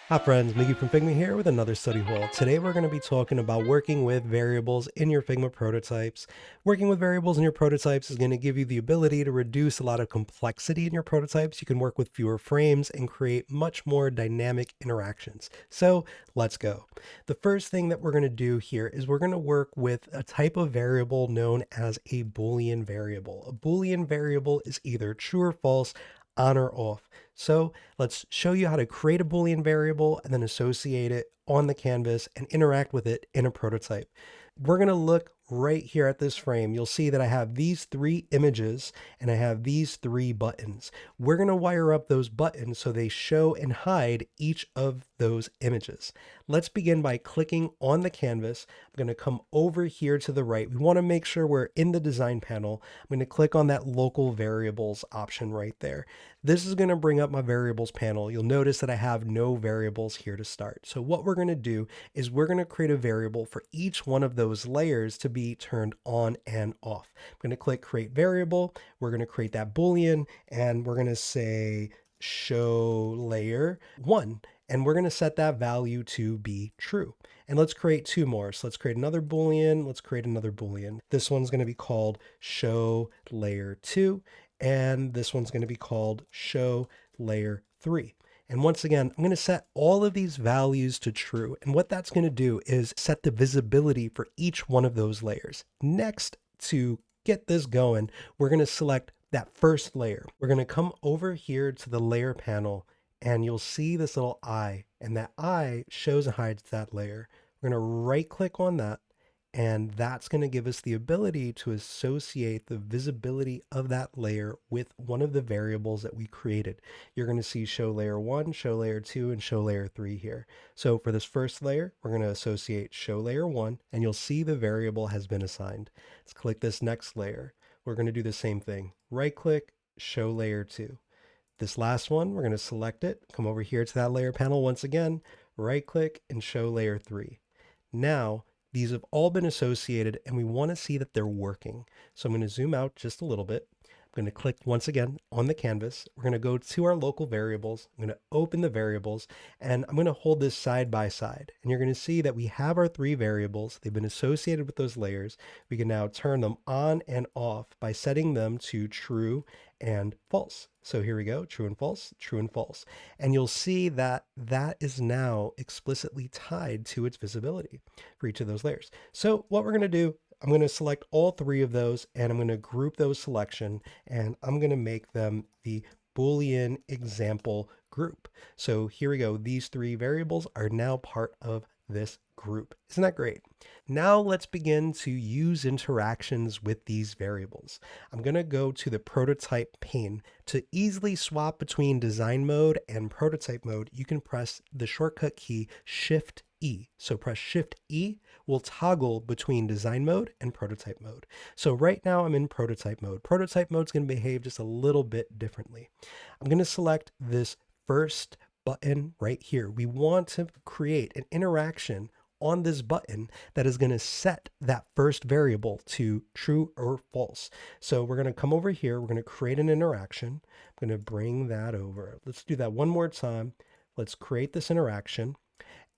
Hi friends, Miggy from Figma here with another study hall. Today we're going to be talking about working with variables in your Figma prototypes. Working with variables in your prototypes is going to give you the ability to reduce a lot of complexity in your prototypes. You can work with fewer frames and create much more dynamic interactions. So let's go. The first thing that we're going to do here is we're going to work with a type of variable known as a Boolean variable. A Boolean variable is either true or false, on or off. So let's show you how to create a Boolean variable and then associate it on the canvas and interact with it in a prototype. We're going to look right here at this frame. You'll see that I have these three images and I have these three buttons. We're going to wire up those buttons so they show and hide each of those images. Let's begin by clicking on the canvas. I'm going to come over here to the right. We want to make sure we're in the design panel. I'm going to click on that local variables option right there. This is going to bring up my variables panel. You'll notice that I have no variables here to start. So what we're going to do is we're going to create a variable for each one of those layers to be turned on and off. I'm going to click create variable. We're going to create that Boolean and we're going to say show layer 1. And we're going to set that value to be true. And let's create two more. So let's create another Boolean. Let's create another Boolean. This one's going to be called show layer 2. And this one's going to be called show layer 3. And once again, I'm going to set all of these values to true. And what that's going to do is set the visibility for each one of those layers. Next, to get this going, we're going to select that first layer. We're going to come over here to the layer panel and you'll see this little eye, and that eye shows and hides that layer. We're going to right click on that, and that's going to give us the ability to associate the visibility of that layer with one of the variables that we created. You're going to see show layer 1, show layer 2, and show layer 3 here. So for this first layer, we're going to associate show layer 1, and you'll see the variable has been assigned. Let's click this next layer. We're going to do the same thing. Right click, show layer 2. This last one, we're going to select it, come over here to that layer panel once again, right click and show layer 3. Now, these have all been associated and we want to see that they're working. So I'm going to zoom out just a little bit. I'm going to click once again on the canvas. We're going to go to our local variables. I'm going to open the variables and I'm going to hold this side by side. And you're going to see that we have our three variables. They've been associated with those layers. We can now turn them on and off by setting them to true and false. So here we go, true and false, true and false. And you'll see that that is now explicitly tied to its visibility for each of those layers. So what we're going to do, I'm going to select all three of those and I'm going to group those selection and I'm going to make them the Boolean example group. So here we go. These three variables are now part of this group. Isn't that great? Now let's begin to use interactions with these variables. I'm going to go to the prototype pane. To easily swap between design mode and prototype mode, you can press the shortcut key Shift E. So press Shift E will toggle between design mode and prototype mode. So right now I'm in prototype mode. Prototype mode is going to behave just a little bit differently. I'm going to select this first button right here. We want to create an interaction on this button that is going to set that first variable to true or false. So we're going to come over here. We're going to create an interaction. I'm going to bring that over. Let's do that one more time. Let's create this interaction.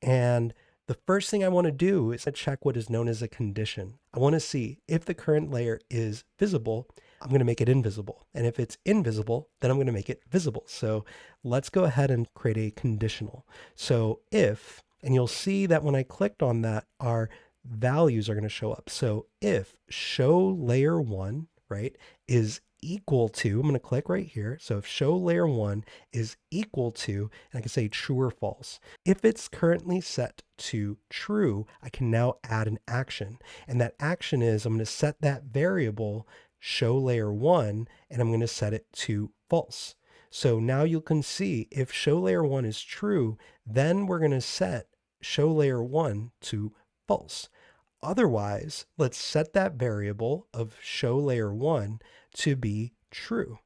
And the first thing I want to do is to check what is known as a condition. I want to see if the current layer is visible, I'm going to make it invisible. And if it's invisible, then I'm going to make it visible. So let's go ahead and create a conditional. So if, and you'll see that when I clicked on that, our values are going to show up. So if show layer 1, right, is equal to, I'm going to click right here. So if show layer 1 is equal to, and I can say true or false. If it's currently set to true, I can now add an action. And that action is I'm going to set that variable show layer 1 and I'm going to set it to false. So now you can see if show layer 1 is true, then we're going to set show layer 1 to false. Otherwise, let's set that variable of show layer 1 to be true.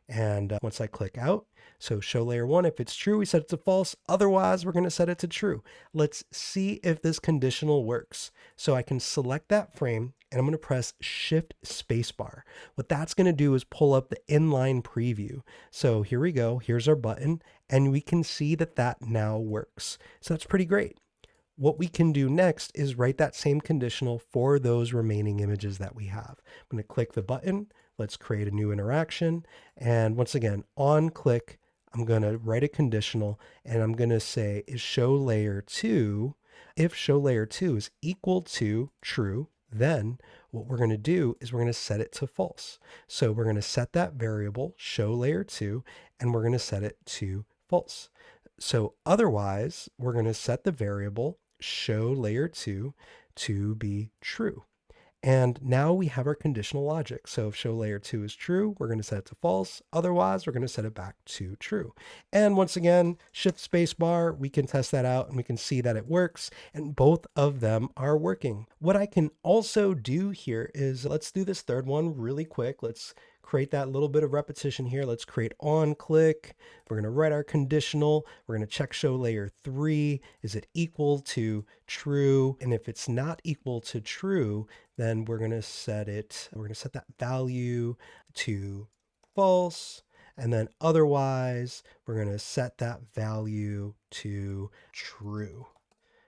And once I click out, so show layer 1, if it's true, we set it to false. Otherwise, we're going to set it to true. Let's see if this conditional works. So I can select that frame and I'm going to press Shift Spacebar. What that's going to do is pull up the inline preview. So here we go. Here's our button, and we can see that that now works. So that's pretty great. What we can do next is write that same conditional for those remaining images that we have. I'm going to click the button. Let's create a new interaction. And once again, on click, I'm going to write a conditional and I'm going to say is show layer 2. If show layer 2 is equal to true, then what we're going to do is we're going to set it to false. So we're going to set that variable show layer 2 and we're going to set it to false. So otherwise, we're going to set the variable show layer 2 to be true. And now we have our conditional logic. So if show layer 2 is true, we're going to set it to false. Otherwise, we're going to set it back to true. And once again, shift space bar, we can test that out and we can see that it works. And both of them are working. What I can also do here is let's do this third one really quick. Let's create that little bit of repetition here. Let's create on click. We're going to write our conditional. We're going to check show layer 3. Is it equal to true? And if it's not equal to true, then we're going to set that value to false. And then otherwise, we're going to set that value to true.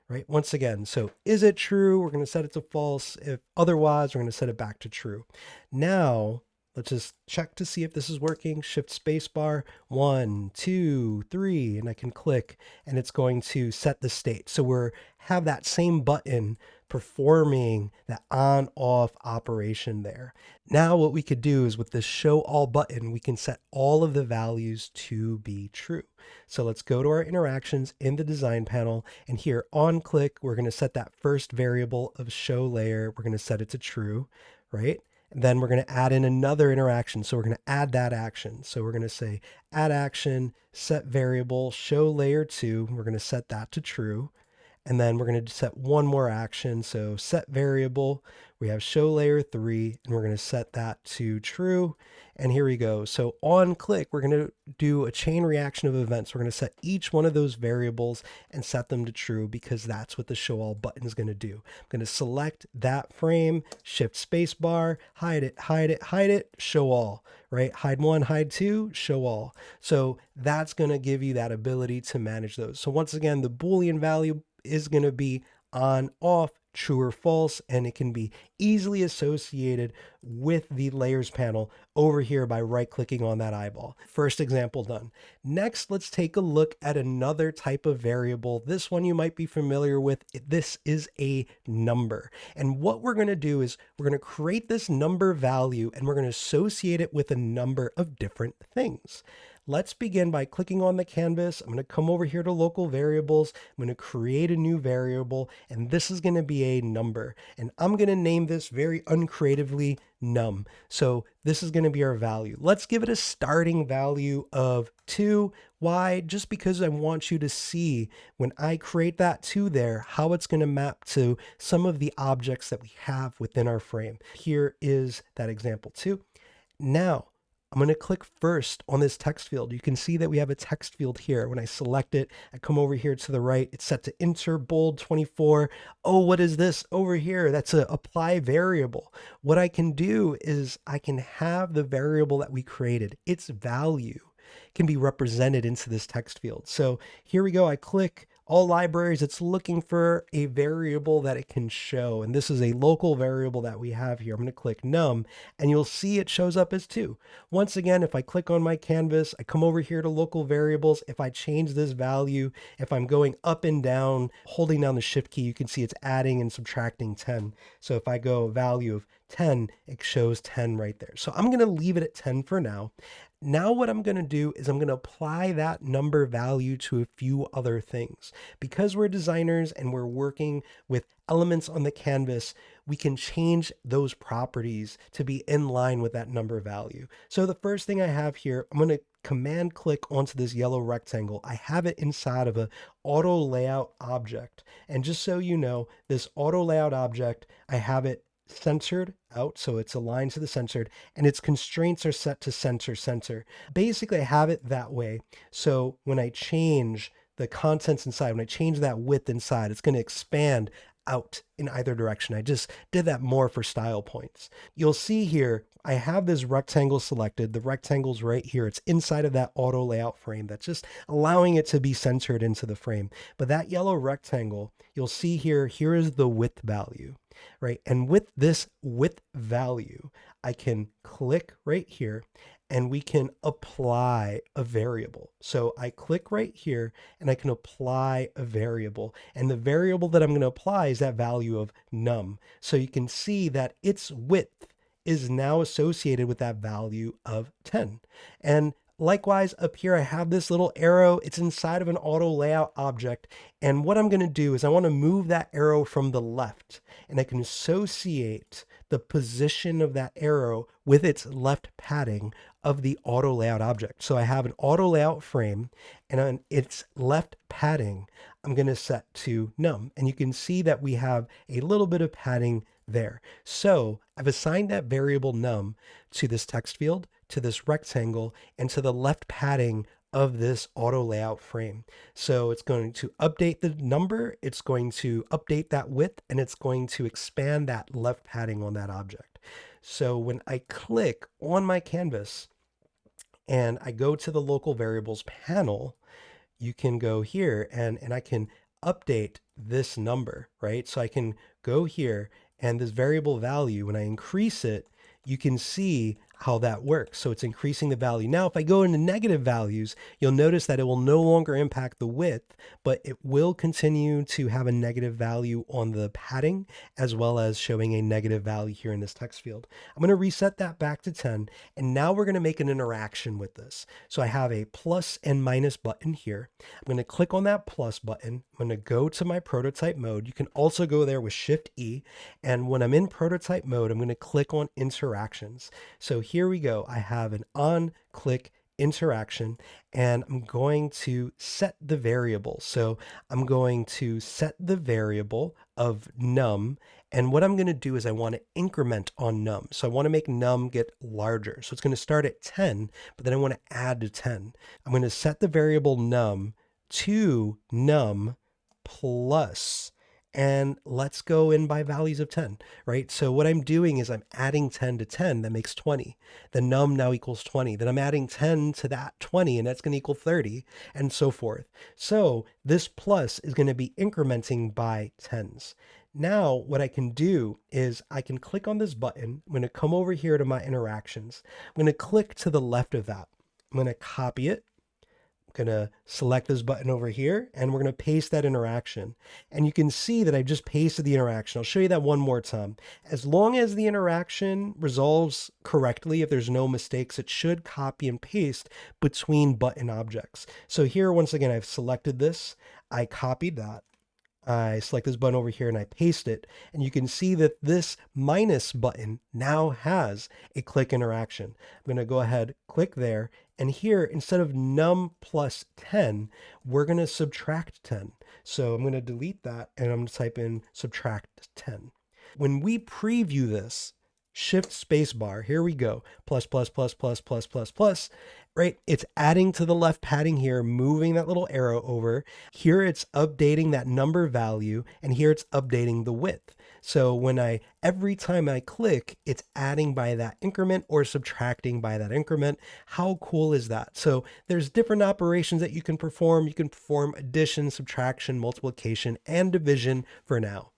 Right? Once again, so is it true? We're going to set it to false. If otherwise, we're going to set it back to true. Now, let's just check to see if this is working. Shift space bar, 1, 2, 3, and I can click and it's going to set the state. So we're have that same button performing that on off operation there. Now what we could do is with this show all button, we can set all of the values to be true. So let's go to our interactions in the design panel, and here on click, we're going to set that first variable of show layer. We're going to set it to true, right? And then we're going to add in another interaction. So we're going to add that action. So we're going to say add action, set variable, show layer 2. We're going to set that to true. And then we're going to set one more action. So set variable, we have show layer 3, and we're going to set that to true. And here we go. So on click, we're going to do a chain reaction of events. We're going to set each one of those variables and set them to true because that's what the show all button is going to do. I'm going to select that frame, shift space bar, hide it, hide it, hide it, show all, right? Hide 1, hide 2, show all. So that's going to give you that ability to manage those. So once again, the Boolean value is going to be on, off, true or false, and it can be easily associated with the layers panel over here by right clicking on that eyeball. First example done. Next, let's take a look at another type of variable. This one you might be familiar with. This is a number. And what we're going to do is we're going to create this number value and we're going to associate it with a number of different things. Let's begin by clicking on the canvas. I'm going to come over here to local variables. I'm going to create a new variable, and this is going to be a number. And I'm going to name this very uncreatively num. So this is going to be our value. Let's give it a starting value of 2. Why? Just because I want you to see when I create that 2 there, how it's going to map to some of the objects that we have within our frame. Here is that example 2. Now, I'm going to click first on this text field. You can see that we have a text field here. When I select it, I come over here to the right. It's set to enter bold 24. Oh, what is this over here? That's a apply variable. What I can do is I can have the variable that we created, its value can be represented into this text field. So here we go. I click all libraries. It's looking for a variable that it can show. And this is a local variable that we have here. I'm going to click num and you'll see it shows up as 2. Once again, if I click on my canvas, I come over here to local variables. If I change this value, if I'm going up and down, holding down the shift key, you can see it's adding and subtracting 10. So if I go value of 10, it shows 10 right there. So I'm going to leave it at 10 for now. Now what I'm going to do is I'm going to apply that number value to a few other things. Because we're designers and we're working with elements on the canvas, we can change those properties to be in line with that number value. So the first thing I have here, I'm going to command click onto this yellow rectangle. I have it inside of a auto layout object. And just so you know, this auto layout object, I have it centered out, so it's aligned to the centered, and its constraints are set to center. Basically, I have it that way. So when I change the contents inside, when I change that width inside, it's going to expand out in either direction. I just did that more for style points. You'll see here, I have this rectangle selected. The rectangle's right here. It's inside of that auto layout frame. That's just allowing it to be centered into the frame. But that yellow rectangle, you'll see here, here is the width value, right? And with this width value, I can click right here and we can apply a variable. So I click right here and I can apply a variable. And the variable that I'm going to apply is that value of num. So you can see that its width is now associated with that value of 10. And likewise, up here, I have this little arrow. It's inside of an auto layout object. And what I'm going to do is I want to move that arrow from the left, and I can associate the position of that arrow with its left padding of the auto layout object. So I have an auto layout frame, and on its left padding, I'm going to set to num. And you can see that we have a little bit of padding there. So I've assigned that variable num to this text field, to this rectangle, and to the left padding of this auto layout frame. So it's going to update the number, it's going to update that width, and it's going to expand that left padding on that object. So when I click on my canvas and I go to the local variables panel, you can go here and I can update this number, right? So I can go here and this variable value, when I increase it, you can see how that works. So it's increasing the value. Now, if I go into negative values, you'll notice that it will no longer impact the width, but it will continue to have a negative value on the padding, as well as showing a negative value here in this text field. I'm going to reset that back to 10, and now we're going to make an interaction with this. So I have a plus and minus button here. I'm going to click on that plus button. I'm going to go to my prototype mode. You can also go there with Shift E, and when I'm in prototype mode, I'm going to click on interactions. So here we go. I have an on-click interaction, and I'm going to set the variable. So I'm going to set the variable of num, and what I'm going to do is I want to increment on num. So I want to make num get larger. So it's going to start at 10, but then I want to add to 10. I'm going to set the variable num to num plus, and let's go in by values of 10, right? So what I'm doing is I'm adding 10 to 10, that makes 20. The num now equals 20. Then I'm adding 10 to that 20, and that's going to equal 30, and so forth. So this plus is going to be incrementing by tens. Now, what I can do is I can click on this button. I'm going to come over here to my interactions. I'm going to click to the left of that. I'm going to copy it. Gonna select this button over here, and we're gonna paste that interaction. And you can see that I've just pasted the interaction. I'll show you that one more time. As long as the interaction resolves correctly, if there's no mistakes, it should copy and paste between button objects. So here, once again, I've selected this, I copied that. I select this button over here and I paste it, and you can see that this minus button now has a click interaction. I'm going to go ahead, click there, and here, instead of num plus 10, we're going to subtract 10. So I'm going to delete that, and I'm going to type in subtract 10. When we preview this, Shift spacebar, here we go, plus, plus, plus, plus, plus, plus, plus, right? It's adding to the left padding here, moving that little arrow over. Here it's updating that number value, and here it's updating the width. So when every time I click, it's adding by that increment or subtracting by that increment. How cool is that? So there's different operations that you can perform. You can perform addition, subtraction, multiplication, and division for now.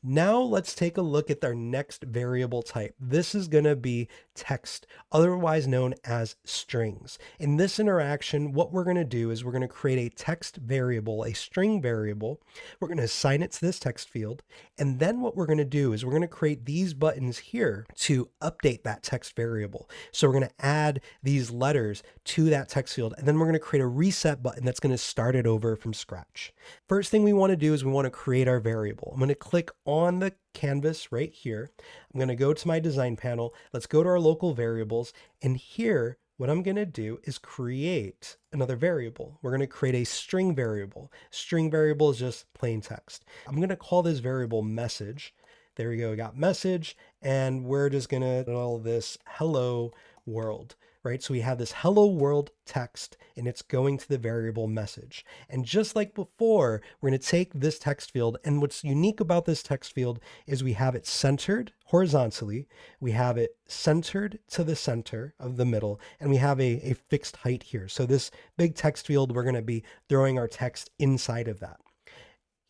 Now let's take a look at our next variable type. This is going to be text, otherwise known as strings. In this interaction, what we're going to do is we're going to create a text variable, a string variable. We're going to assign it to this text field. And then what we're going to do is we're going to create these buttons here to update that text variable. So we're going to add these letters to that text field, and then we're going to create a reset button that's going to start it over from scratch. First thing we want to do is we want to create our variable. I'm going to click on the canvas right here. I'm going to go to my design panel. Let's go to our local variables. And here, what I'm going to do is create another variable. We're going to create a string variable. String variable is just plain text. I'm going to call this variable message. There we go. We got message, and we're just going to call this hello world, right? So we have this hello world text, and it's going to the variable message. And just like before, we're going to take this text field, and what's unique about this text field is we have it centered horizontally, we have it centered to the center of the middle, and we have a fixed height here. So this big text field, we're going to be throwing our text inside of that.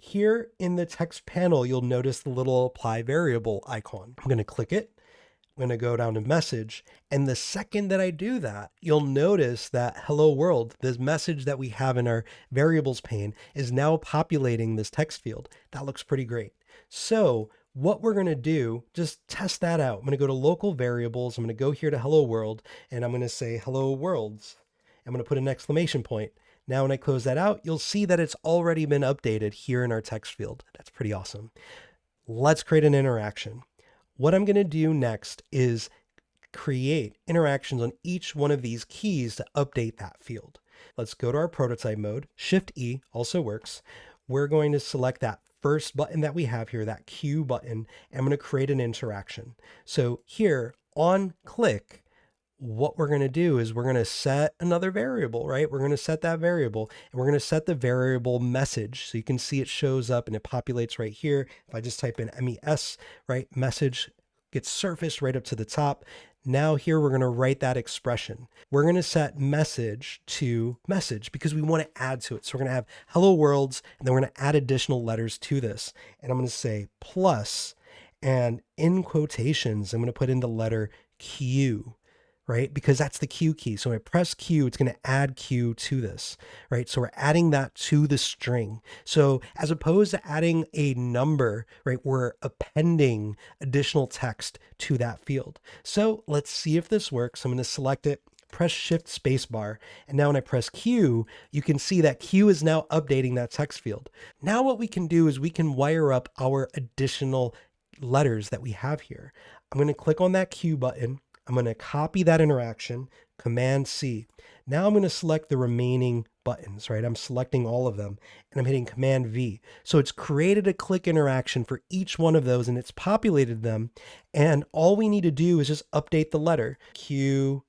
Here in the text panel, you'll notice the little apply variable icon. I'm going to click it. I'm going to go down to message. And the second that I do that, you'll notice that hello world, this message that we have in our variables pane, is now populating this text field. That looks pretty great. So what we're going to do, just test that out. I'm going to go to local variables. I'm going to go here to hello world, and I'm going to say hello worlds. I'm going to put an exclamation point. Now, when I close that out, you'll see that it's already been updated here in our text field. That's pretty awesome. Let's create an interaction. What I'm going to do next is create interactions on each one of these keys to update that field. Let's go to our prototype mode. Shift E also works. We're going to select that first button that we have here, that Q button. And I'm going to create an interaction. So here on click, what we're going to do is we're going to set another variable, right? We're going to set that variable, and we're going to set the variable message. So you can see it shows up and it populates right here. If I just type in MES, right, message gets surfaced right up to the top. Now here we're going to write that expression. We're going to set message to message because we want to add to it. So we're going to have hello worlds, and then we're going to add additional letters to this. And I'm going to say plus, and in quotations, I'm going to put in the letter Q, right? Because that's the Q key. So when I press Q, it's going to add Q to this, right? So we're adding that to the string. So as opposed to adding a number, right, we're appending additional text to that field. So let's see if this works. I'm going to select it, press Shift Spacebar, and now when I press Q, you can see that Q is now updating that text field. Now what we can do is we can wire up our additional letters that we have here. I'm going to click on that Q button. I'm going to copy that interaction, Command C. Now I'm going to select the remaining buttons, right? I'm selecting all of them, and I'm hitting Command V. So it's created a click interaction for each one of those, and it's populated them. And all we need to do is just update the letter. Q,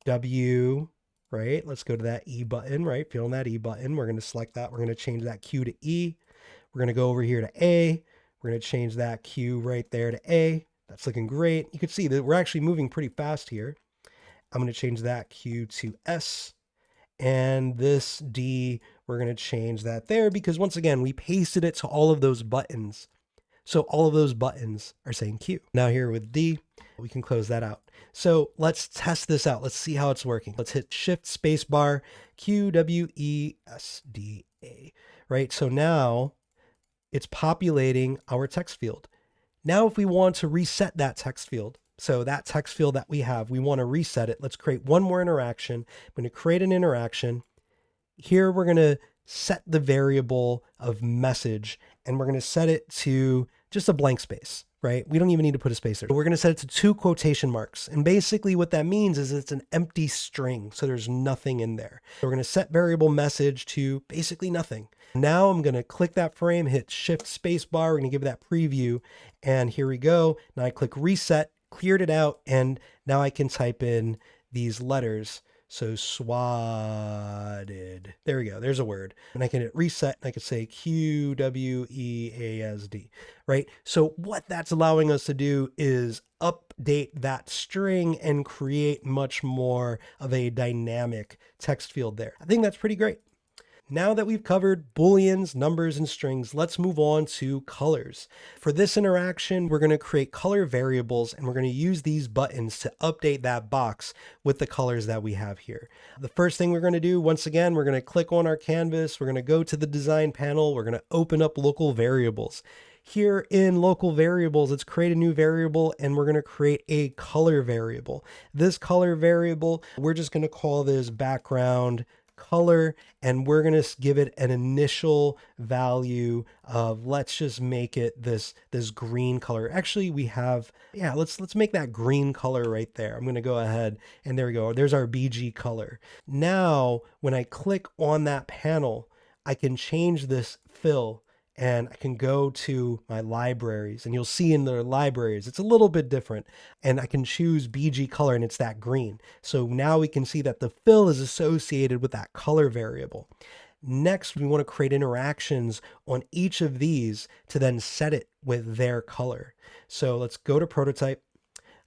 W, right? Let's go to that E button, right? Feeling that E button. We're going to select that. We're going to change that Q to E. We're going to go over here to A. We're going to change that Q right there to A. That's looking great. You can see that we're actually moving pretty fast here. I'm going to change that Q to S, and this D, we're going to change that there because once again, we pasted it to all of those buttons. So all of those buttons are saying Q. Now here with D, we can close that out. So let's test this out. Let's see how it's working. Let's hit Shift Spacebar, Q, W, E, S, D, A, right? So now it's populating our text field. Now, if we want to reset that text field, so that text field that we have, we want to reset it. Let's create one more interaction. I'm going to create an interaction. Here, we're going to set the variable of message, and we're going to set it to just a blank space, right? We don't even need to put a space there. We're going to set it to 2 quotation marks. And basically what that means is it's an empty string. So there's nothing in there. So we're going to set variable message to basically nothing. Now I'm going to click that frame, hit Shift Spacebar. We're going to give it that preview. And here we go. Now I click reset, cleared it out. And now I can type in these letters. So swatted. There we go. There's a word. And I can hit reset, and I can say QWEASD, right? So what that's allowing us to do is update that string and create much more of a dynamic text field there. I think that's pretty great. Now that we've covered Booleans, numbers, and strings, let's move on to colors. For this interaction, we're going to create color variables, and we're going to use these buttons to update that box with the colors that we have here. The first thing we're going to do, once again, we're going to click on our canvas. We're going to go to the design panel. We're going to open up local variables. Here in local variables, let's create a new variable, and we're going to create a color variable. This color variable, we're just going to call this background color, and we're going to give it an initial value of, let's just make it this green color. Actually, we have, yeah, let's make that green color right there. I'm going to go ahead, and there we go. There's our BG color. Now, when I click on that panel, I can change this fill, and I can go to my libraries, and you'll see in the libraries, it's a little bit different, and I can choose BG color, and it's that green. So now we can see that the fill is associated with that color variable. Next, we want to create interactions on each of these to then set it with their color. So let's go to prototype.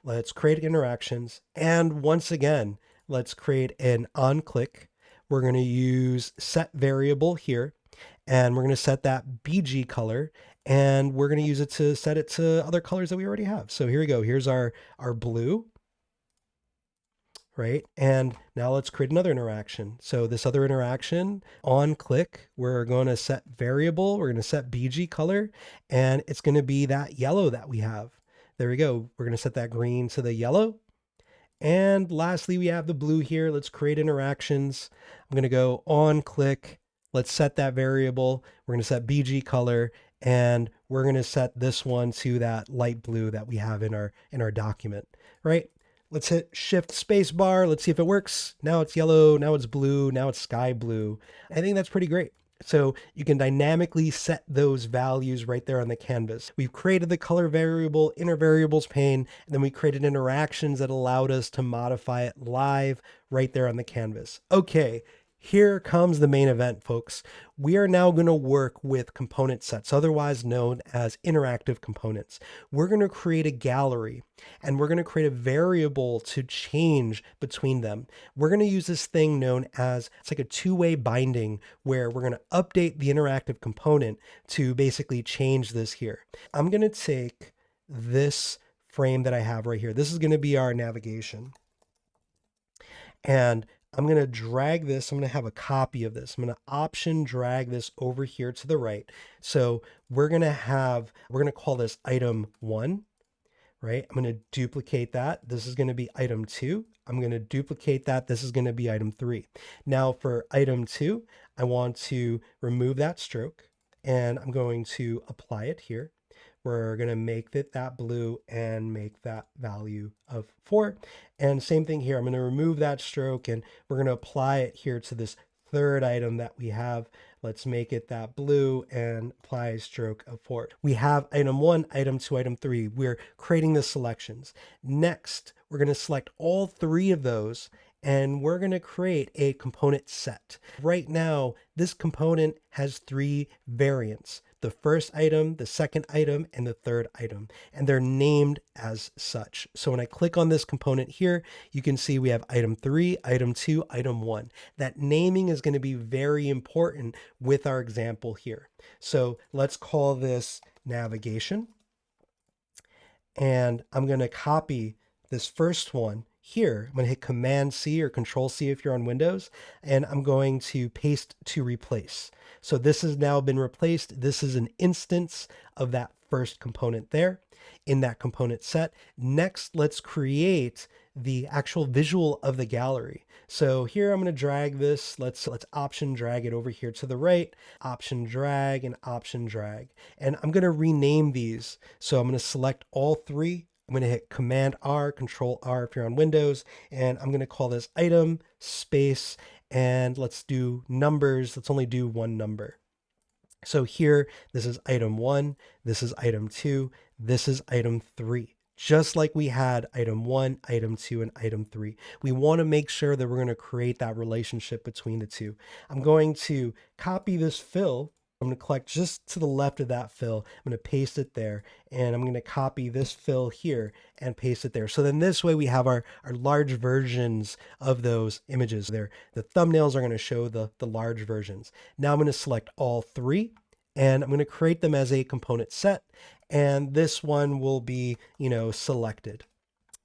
Let's create interactions. And once again, let's create an on click. We're going to use set variable here, and we're going to set that BG color, and we're going to use it to set it to other colors that we already have. So here we go. Here's our blue, right? And now let's create another interaction. So this other interaction, on click, we're going to set variable, we're going to set BG color, and it's going to be that yellow that we have. There we go. We're going to set that green to the yellow. And lastly, we have the blue here. Let's create interactions. I'm going to go on click. Let's set that variable. We're going to set BG color, and we're going to set this one to that light blue that we have in our document, right? Let's hit shift space bar. Let's see if it works. Now it's yellow. Now it's blue. Now it's sky blue. I think that's pretty great. So you can dynamically set those values right there on the canvas. We've created the color variable, inner variables pane, and then we created interactions that allowed us to modify it live right there on the canvas. Okay, here comes the main event, folks. We are now going to work with component sets, otherwise known as interactive components. We're going to create a gallery, and we're going to create a variable to change between them. We're going to use this thing known as, it's like a two-way binding, where we're going to update the interactive component to basically change this here. I'm going to take this frame that I have right here. This is going to be our navigation. And I'm going to drag this. I'm going to have a copy of this. I'm going to option drag this over here to the right. So we're going to call this item 1, right? I'm going to duplicate that. This is going to be item 2. I'm going to duplicate that. This is going to be item 3. Now for item 2, I want to remove that stroke, and I'm going to apply it here. We're going to make it that blue and make that value of 4. And same thing here. I'm going to remove that stroke, and we're going to apply it here to this third item that we have. Let's make it that blue and apply a stroke of 4. We have item 1, item 2, item 3. We're creating the selections. Next, we're going to select all 3 of those, and we're going to create a component set. Right now, this component has 3 variants: the first item, the second item, and the third item, and they're named as such. So when I click on this component here, you can see we have item 3, item 2, item 1. That naming is going to be very important with our example here. So let's call this navigation, and I'm going to copy this first one here. I'm going to hit Command C or Control C if you're on Windows, and I'm going to paste to replace. So this has now been replaced. This is an instance of that first component there in that component set. Next, let's create the actual visual of the gallery. So here I'm going to drag this. Let's option drag it over here to the right, option drag and option drag. And I'm going to rename these. So I'm going to select all 3. I'm going to hit Command R, Control R if you're on Windows, and I'm going to call this item space, and let's do numbers. Let's only do 1 number. So here, this is item 1, this is item 2, this is item 3. Just like we had item 1, item 2, and item 3. We want to make sure that we're going to create that relationship between the 2. I'm going to copy this fill. I'm going to collect just to the left of that fill. I'm going to paste it there, and I'm going to copy this fill here and paste it there. So then this way we have our large versions of those images there. The thumbnails are going to show the large versions. Now I'm going to select all 3, and I'm going to create them as a component set, and this one will be, selected.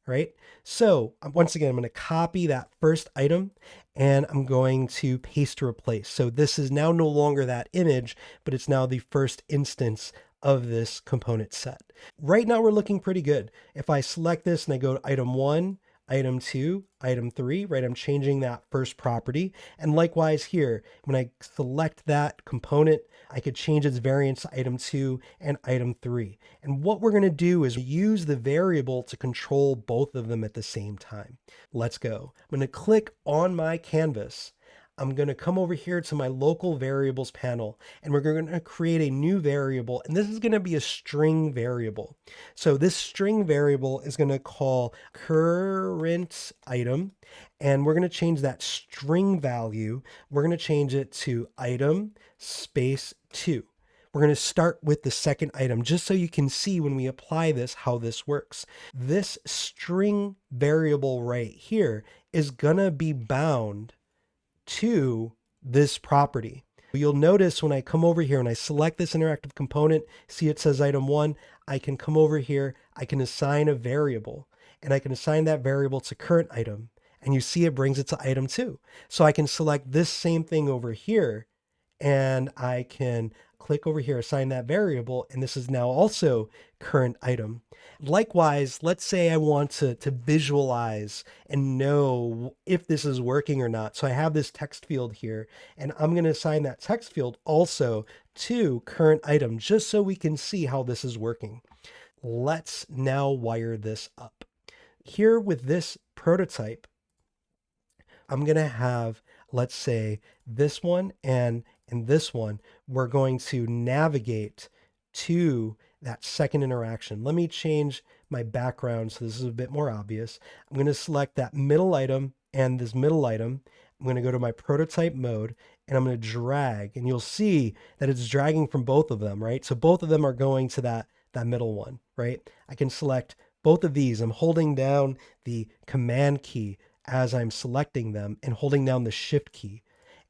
Right? So once again, I'm going to copy that first item, and I'm going to paste to replace. So this is now no longer that image, but it's now the first instance of this component set. Right now we're looking pretty good. If I select this and I go to item 1, item 2, item 3, right? I'm changing that first property. And likewise here, when I select that component, I could change its variance to item 2 and item 3. And what we're going to do is use the variable to control both of them at the same time. Let's go. I'm going to click on my canvas. I'm going to come over here to my local variables panel, and we're going to create a new variable, and this is going to be a string variable. So this string variable is going to call current item, and we're going to change that string value. We're going to change it to item space 2. We're going to start with the second item just so you can see when we apply this how this works. This string variable right here is going to be bound to this property. You'll notice when I come over here and I select this interactive component, see it says item 1, I can come over here, I can assign a variable, and I can assign that variable to current item, and you see it brings it to item 2. So I can select this same thing over here, and I can click over here, assign that variable, and this is now also current item. Likewise, let's say I want to visualize and know if this is working or not. So I have this text field here, and I'm going to assign that text field also to current item, just so we can see how this is working. Let's now wire this up. Here with this prototype, I'm going to have, let's say, this one and this one, we're going to navigate to that second interaction. Let me change my background so this is a bit more obvious. I'm going to select that middle item and this middle item. I'm going to go to my prototype mode, and I'm going to drag, and you'll see that it's dragging from both of them, right? So both of them are going to that middle one, right? I can select both of these. I'm holding down the command key as I'm selecting them and holding down the shift key.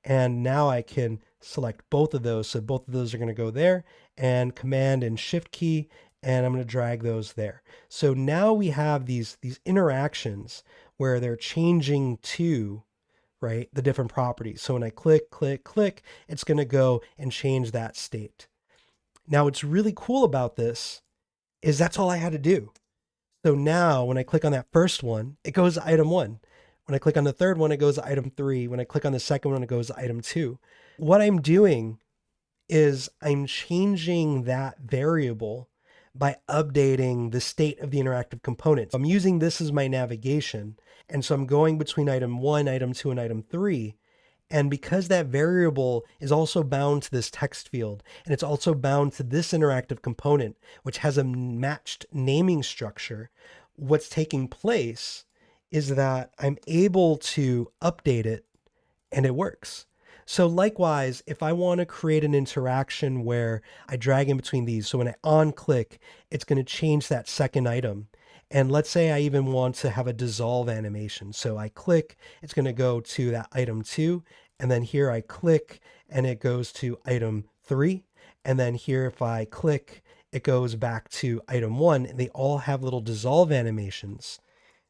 And now I can select both of those. So both of those are going to go there, and command and shift key, and I'm going to drag those there. So now we have these interactions where they're changing to, right, the different properties. So when I click, click, click, it's going to go and change that state. Now what's really cool about this is that's all I had to do. So now when I click on that first one, it goes to item 1. When I click on the third one, it goes to item 3. When I click on the second one, it goes to item 2. What I'm doing is I'm changing that variable by updating the state of the interactive component. I'm using this as my navigation. And so I'm going between item 1, item 2, and item 3. And because that variable is also bound to this text field, and it's also bound to this interactive component, which has a matched naming structure, what's taking place is that I'm able to update it and it works. So likewise, if I want to create an interaction where I drag in between these, so when I on click, it's going to change that second item. And let's say I even want to have a dissolve animation. So I click, it's going to go to that item 2. And then here I click and it goes to item 3. And then here, if I click, it goes back to item 1. And they all have little dissolve animations.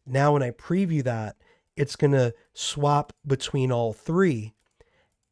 Now, when I preview that, it's going to swap between all 3.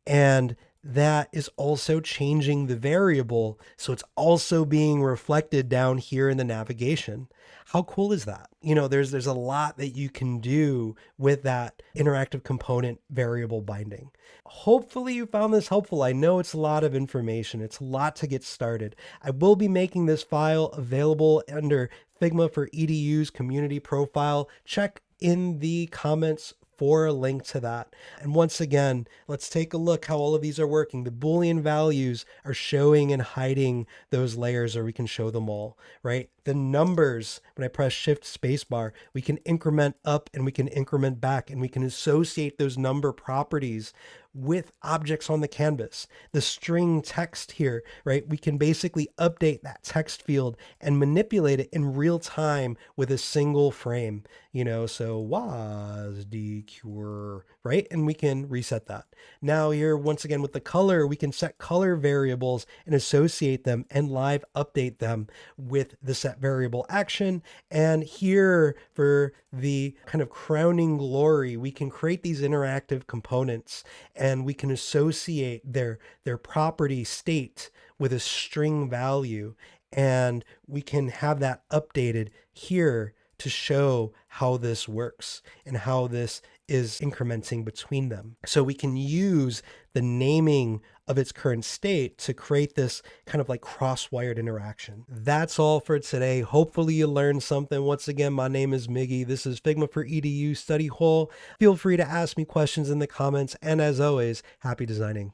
And that is also changing the variable. So it's also being reflected down here in the navigation. How cool is that? You know, there's a lot that you can do with that interactive component variable binding. Hopefully you found this helpful. I know it's a lot of information. It's a lot to get started. I will be making this file available under Figma for EDU's community profile. Check in the comments for a link to that. And once again, let's take a look how all of these are working. The Boolean values are showing and hiding those layers, or we can show them all, right? The numbers, when I press Shift Spacebar, we can increment up and we can increment back, and we can associate those number properties with objects on the canvas. The string text here, right? We can basically update that text field and manipulate it in real time with a single frame, you know, so was decure, right? And we can reset that. Now here, once again, with the color, we can set color variables and associate them and live update them with the set variable action. And here for the kind of crowning glory, we can create these interactive components, and we can associate their property state with a string value, and we can have that updated here to show how this works and how this is incrementing between them. So we can use the naming of its current state to create this kind of like cross-wired interaction. That's all for today. Hopefully you learned something. Once again, my name is Miggy. This is Figma for EDU Study Hall. Feel free to ask me questions in the comments, and as always, happy designing.